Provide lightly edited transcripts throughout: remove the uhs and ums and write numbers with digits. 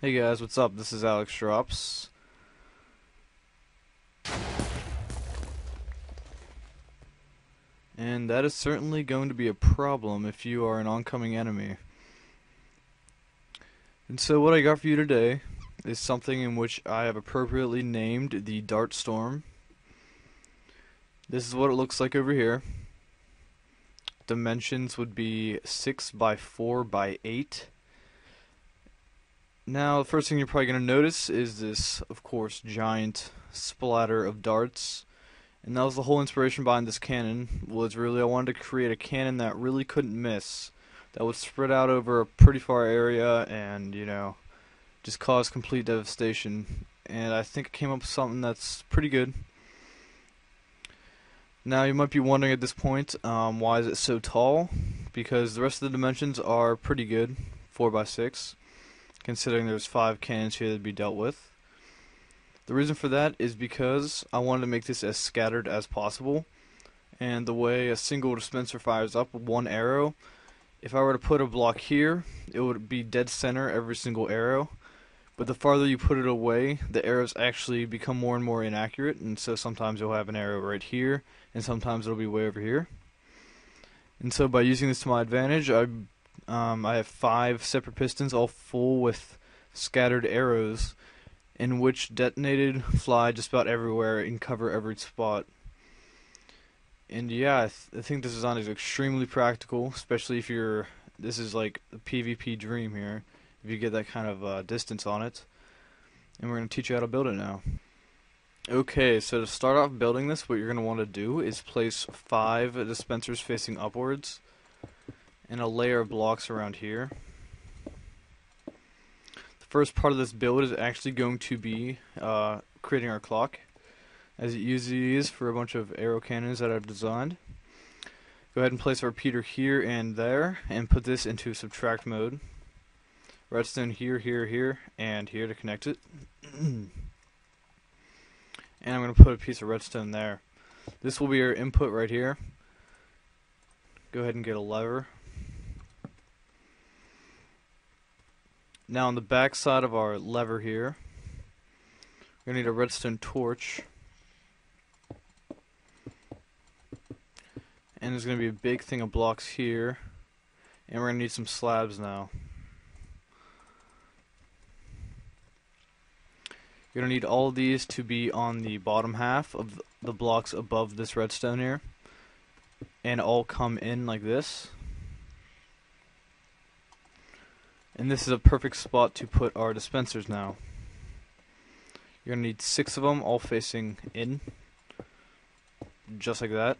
Hey guys, what's up? This is Alex Drops. And that is certainly going to be a problem if you are an oncoming enemy. And so what I got for you today is something in which I have appropriately named the Dart Storm. This is what it looks like over here. Dimensions would be 6 by 4 by 8. Now, the first thing you're probably going to notice is this, of course, giant splatter of darts. And that was the whole inspiration behind this cannon, was really I wanted to create a cannon that really couldn't miss, that would spread out over a pretty far area and, just cause complete devastation. And I think I came up with something that's pretty good. Now you might be wondering at this point, why is it so tall? Because the rest of the dimensions are pretty good, 4 by 6, considering there's 5 cannons here to be dealt with. The reason for that is because I wanted to make this as scattered as possible, and the way a single dispenser fires up with one arrow, if I were to put a block here, it would be dead center every single arrow, but the farther you put it away, the arrows actually become more and more inaccurate, and so sometimes you'll have an arrow right here, and sometimes it'll be way over here. And so by using this to my advantage, I have 5 separate pistons all full with scattered arrows, in which detonated fly just about everywhere and cover every spot. And yeah, I think this design is extremely practical, especially if this is like a PvP dream here, if you get that kind of distance on it. And we're going to teach you how to build it now. Okay, so to start off building this, what you're going to want to do is place 5 dispensers facing upwards, and a layer of blocks around here. First part of this build is actually going to be creating our clock, as it usually is for a bunch of arrow cannons that I've designed. Go ahead and place our repeater here and there, and put this into subtract mode. Redstone here, here, here, and here to connect it. And I'm going to put a piece of redstone there. This will be our input right here. Go ahead and get a lever. Now on the back side of our lever here, we're going to need a redstone torch. And there's going to be a big thing of blocks here. And we're going to need some slabs now. You're going to need all of these to be on the bottom half of the blocks above this redstone here. And all come in like this. And this is a perfect spot to put our dispensers now. You're going to need 6 of them all facing in. Just like that.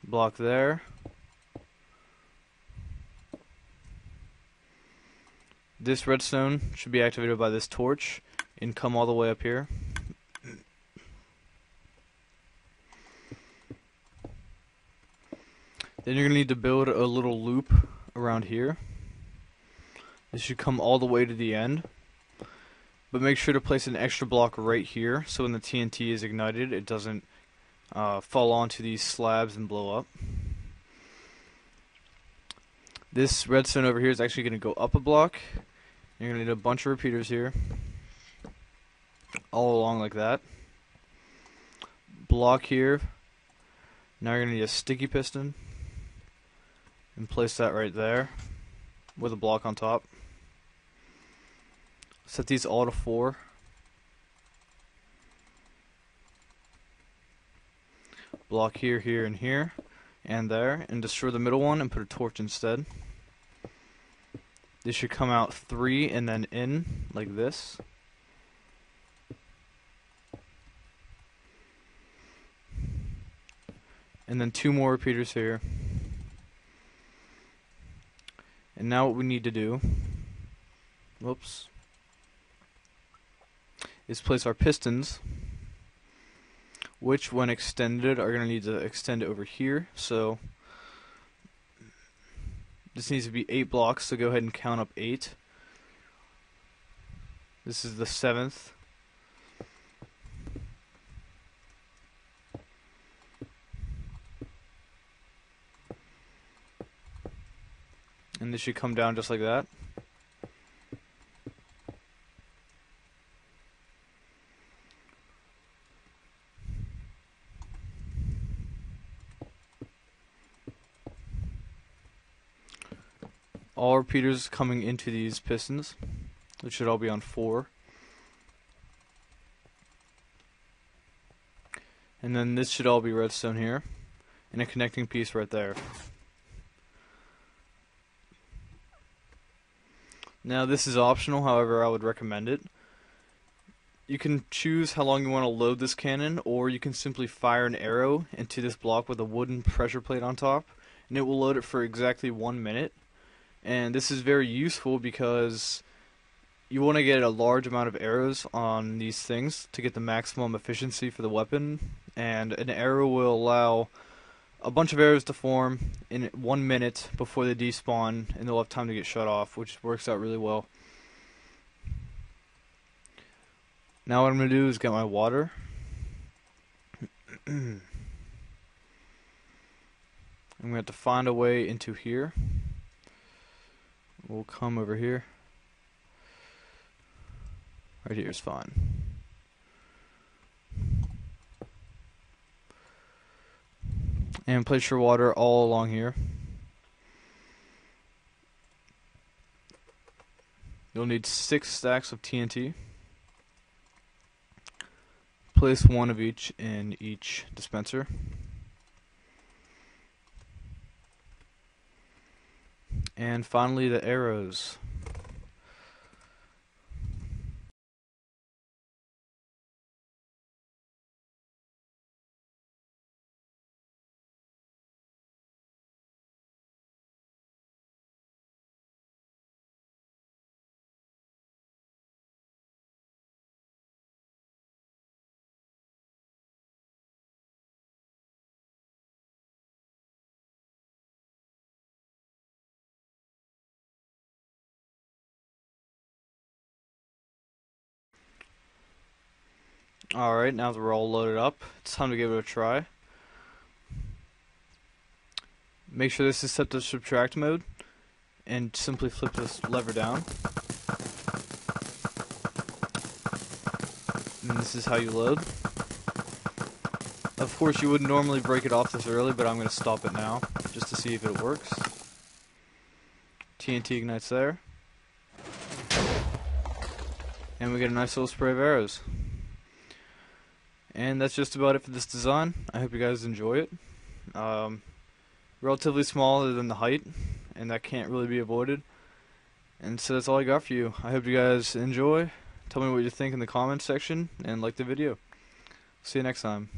Block there. This redstone should be activated by this torch and come all the way up here. Then you're going to need to build a little loop around here. This should come all the way to the end, but make sure to place an extra block right here so when the TNT is ignited it doesn't fall onto these slabs and blow up. This redstone over here is actually going to go up a block. You're going to need a bunch of repeaters here all along like that. Block here. Now you're going to need a sticky piston and place that right there with a block on top. Set these all to 4. Block here, here, and here, and there, and destroy the middle one and put a torch instead. This should come out 3 and then in, like this. And then 2 more repeaters here. And now what we need to do, is place our pistons, which when extended are going to need to extend over here. So this needs to be 8 blocks, so go ahead and count up 8. This is the 7th. And this should come down just like that. all repeaters coming into these pistons, which should all be on 4. And then this should all be redstone here, and a connecting piece right there. Now this is optional, however I would recommend it. You can choose how long you want to load this cannon, or you can simply fire an arrow into this block with a wooden pressure plate on top, and it will load it for exactly 1 minute. And this is very useful because you want to get a large amount of arrows on these things to get the maximum efficiency for the weapon, and an arrow will allow a bunch of arrows to form in 1 minute before they despawn, and they'll have time to get shut off, which works out really well. Now what I'm going to do is get my water. I'm going to have to find a way into here. We'll come over here. Right here is fine. And place your water all along here. You'll need 6 stacks of TNT. Place 1 of each in each dispenser. And finally the arrows. Alright, now that we're all loaded up, it's time to give it a try. Make sure this is set to subtract mode, and simply flip this lever down. And this is how you load. Of course, you wouldn't normally break it off this early, but I'm going to stop it now, just to see if it works. TNT ignites there. And we get a nice little spray of arrows. And that's just about it for this design. I hope you guys enjoy it. Relatively small other than the height, and that can't really be avoided. And so that's all I got for you. I hope you guys enjoy. Tell me what you think in the comments section, and like the video. See you next time.